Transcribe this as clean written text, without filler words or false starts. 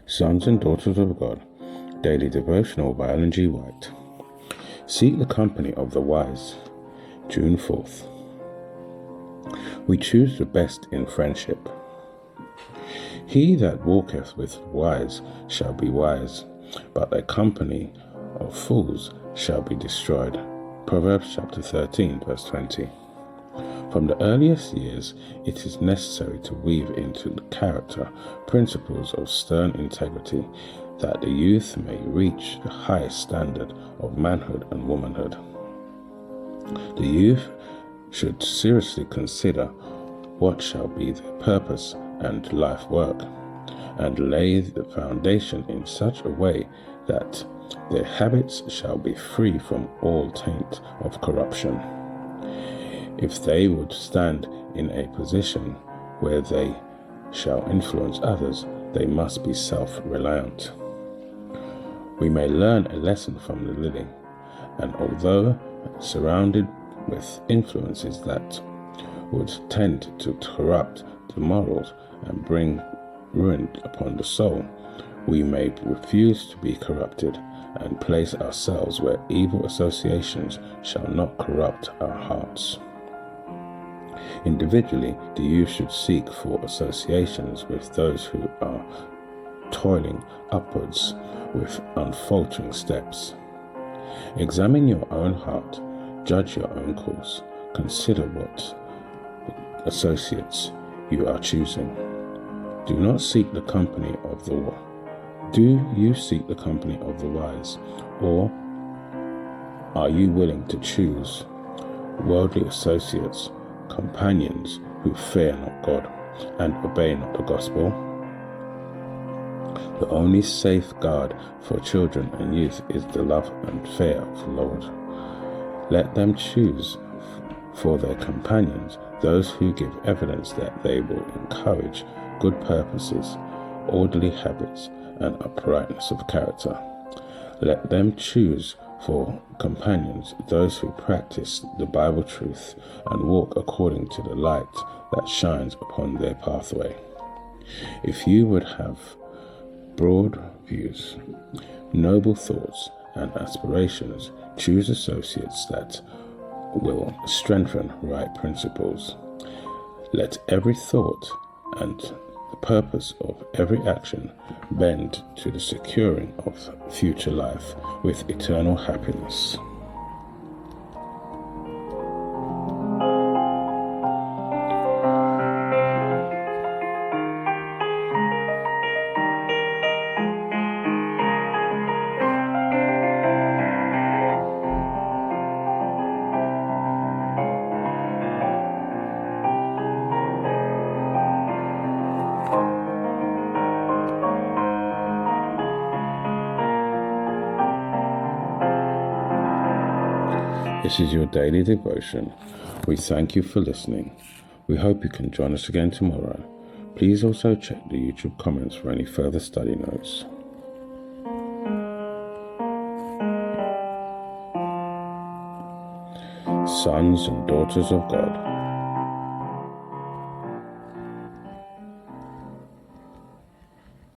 Sons and Daughters of God, Daily Devotional by Ellen G. White. Seek the company of the wise. June 4th. We choose the best in friendship. He that walketh with wise shall be wise, but the company of fools shall be destroyed. Proverbs chapter 13, verse 20. From the earliest years, it is necessary to weave into the character principles of stern integrity, that the youth may reach the highest standard of manhood and womanhood. The youth should seriously consider what shall be their purpose and life work, and lay the foundation in such a way that their habits shall be free from all taint of corruption. If they would stand in a position where they shall influence others, they must be self-reliant. We may learn a lesson from the lily, and although surrounded with influences that would tend to corrupt the morals and bring ruin upon the soul, we may refuse to be corrupted and place ourselves where evil associations shall not corrupt our hearts. Individually, the youth should seek for associations with those who are toiling upwards with unfaltering steps. Examine your own heart, judge your own course, consider what associates you are choosing. Do you seek the company of the wise, or are you willing to choose worldly associates, companions who fear not God and obey not the gospel? The only safeguard for children and youth is the love and fear of the Lord. Let them choose for their companions those who give evidence that they will encourage good purposes, orderly habits, and uprightness of character. Let them choose for companions those who practice the Bible truth and walk according to the light that shines upon their pathway. If you would have broad views, noble thoughts, and aspirations, choose associates that will strengthen right principles. Let every thought and the purpose of every action bend to the securing of future life with eternal happiness. This is your daily devotion. We thank you for listening. We hope you can join us again tomorrow. Please also check the YouTube comments for any further study notes. Sons and Daughters of God.